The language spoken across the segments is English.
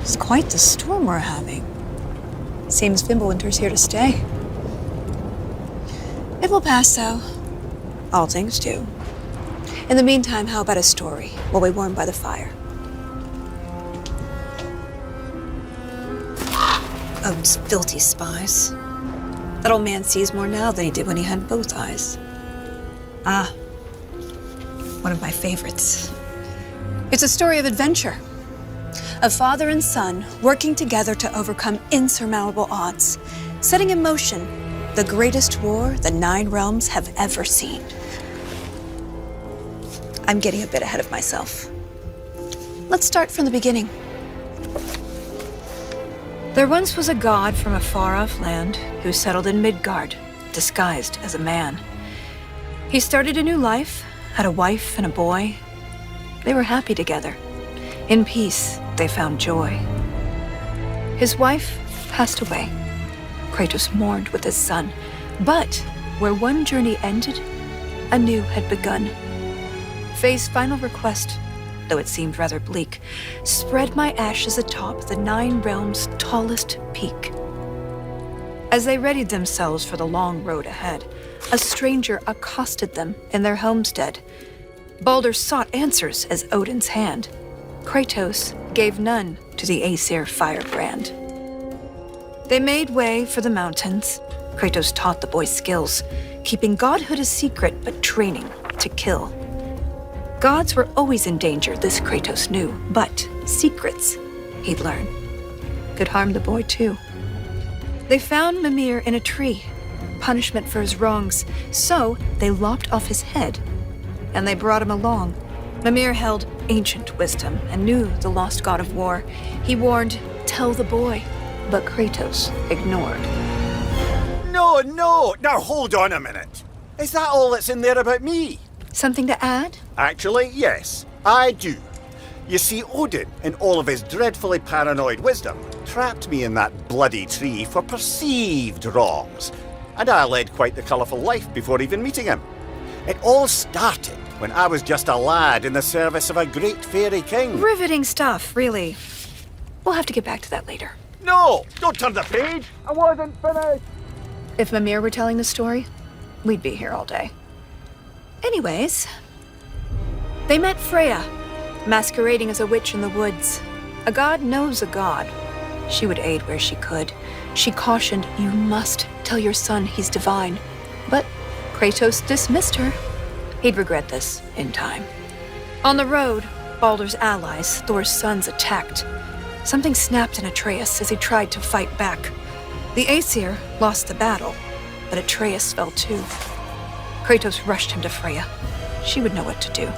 It's quite the storm we're having. Seems Fimbulwinter's here to stay. It will pass, though. All things do. In the meantime, how about a story while we warm by the fire? Odin's filthy spies. That old man sees more now than he did when he had both eyes. Ah, one of my favorites. It's a story of adventure. A father and son working together to overcome insurmountable odds, setting in motion the greatest war the 9 realms have ever seen. I'm getting a bit ahead of myself. Let's start from the beginning. There once was a god from a far-off land who settled in Midgard, disguised as a man. He started a new life, had a wife and a boy. They were happy together. In peace, they found joy. His wife passed away. Kratos mourned with his son. But where one journey ended, a new had begun. Faye's final request, though it seemed rather bleak, spread my ashes atop the 9 realms' tallest peak. As they readied themselves for the long road ahead, a stranger accosted them in their homestead. Baldur sought answers as Odin's hand. Kratos gave none to the Aesir firebrand. They made way for the mountains. Kratos taught the boy skills, keeping godhood a secret but training to kill. Gods were always in danger, this Kratos knew, but secrets, he'd learn, could harm the boy too. They found Mimir in a tree, punishment for his wrongs, so they lopped off his head, and they brought him along. Mimir held ancient wisdom and knew the lost god of war. He warned, "Tell the boy," but Kratos ignored. No, now hold on a minute. Is that all that's in there about me? Something to add? Actually, yes, I do. You see, Odin, in all of his dreadfully paranoid wisdom, trapped me in that bloody tree for perceived wrongs, and I led quite the colourful life before even meeting him. It all started when I was just a lad in the service of a great fairy king. Riveting stuff, really. We'll have to get back to that later. No, don't turn the page. I wasn't finished. If Mimir were telling the story, we'd be here all day. Anyways, they met Freya, masquerading as a witch in the woods. A god knows a god. She would aid where she could. She cautioned, "You must tell your son he's divine." But Kratos dismissed her. He'd regret this in time. On the road, Baldur's allies, Thor's sons, attacked. Something snapped in Atreus as he tried to fight back. The Aesir lost the battle, but Atreus fell too. Kratos rushed him to Freya. She would know what to do.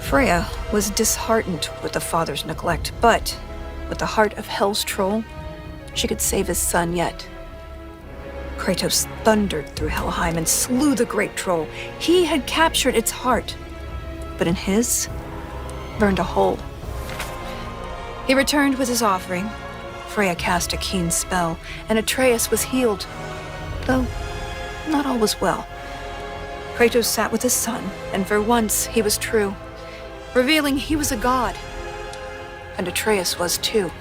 Freya was disheartened with the father's neglect, but with the heart of Hell's troll, she could save his son yet. Kratos thundered through Helheim and slew the great troll. He had captured its heart, but in his, burned a hole. He returned with his offering. Freya cast a keen spell, and Atreus was healed, though not all was well. Kratos sat with his son, and for once he was true, revealing he was a god. And Atreus was too.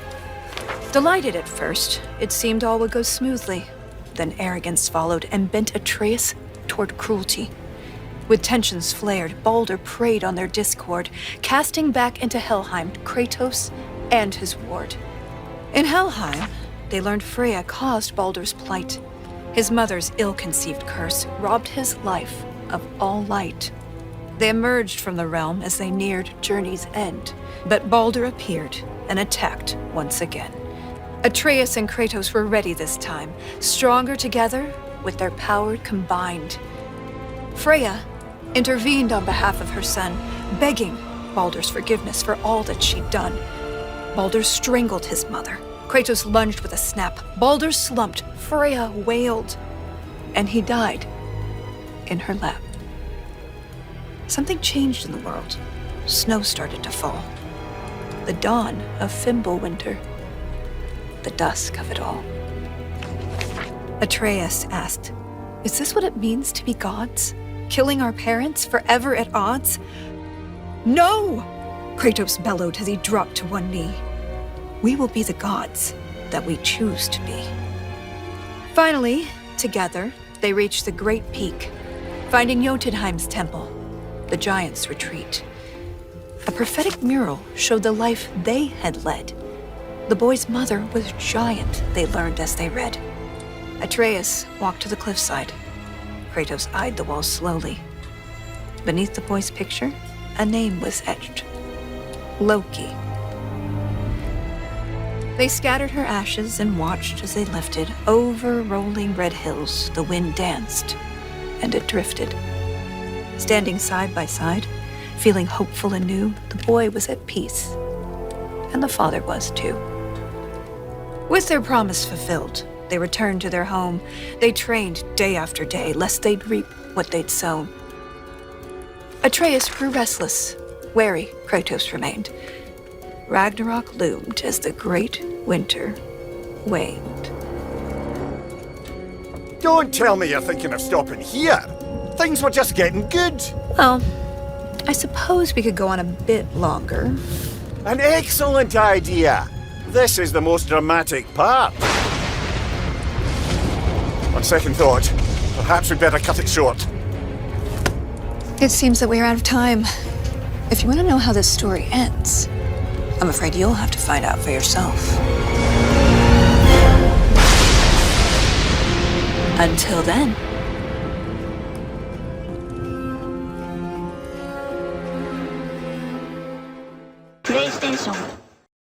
Delighted at first, it seemed all would go smoothly. Then arrogance followed and bent Atreus toward cruelty. With tensions flared, Baldur preyed on their discord, casting back into Helheim Kratos and his ward. In Helheim, they learned Freya caused Baldur's plight. His mother's ill-conceived curse robbed his life of all light. They emerged from the realm as they neared journey's end, but Baldur appeared and attacked once again. Atreus and Kratos were ready this time, stronger together with their power combined. Freya intervened on behalf of her son, begging Baldur's forgiveness for all that she'd done. Baldur strangled his mother. Kratos lunged with a snap. Baldur slumped. Freya wailed. And he died in her lap. Something changed in the world. Snow started to fall. The dawn of Fimbulwinter. The dusk of it all. Atreus asked, "Is this what it means to be gods? Killing our parents forever at odds?" "No!" Kratos bellowed as he dropped to one knee. we will be the gods that we choose to be. Finally, together, they reached the Great Peak, finding Jotunheim's temple, the giants' retreat. A prophetic mural showed the life they had led. The boy's mother was giant, they learned as they read. Atreus walked to the cliffside. Kratos eyed the wall slowly. Beneath the boy's picture, a name was etched. Loki. They scattered her ashes and watched as they lifted. Over rolling red hills, the wind danced, and it drifted. Standing side by side, feeling hopeful and new, the boy was at peace. And the father was too. With their promise fulfilled, they returned to their home. They trained day after day, lest they'd reap what they'd sown. Atreus grew restless. Wary, Kratos remained. Ragnarok loomed as the great winter waned. Don't tell me you're thinking of stopping here. Things were just getting good. Well, I suppose we could go on a bit longer. An excellent idea. This is the most dramatic part. On second thought, perhaps we'd better cut it short. It seems that we're out of time. If you want to know how this story ends, I'm afraid you'll have to find out for yourself. Until then. PlayStation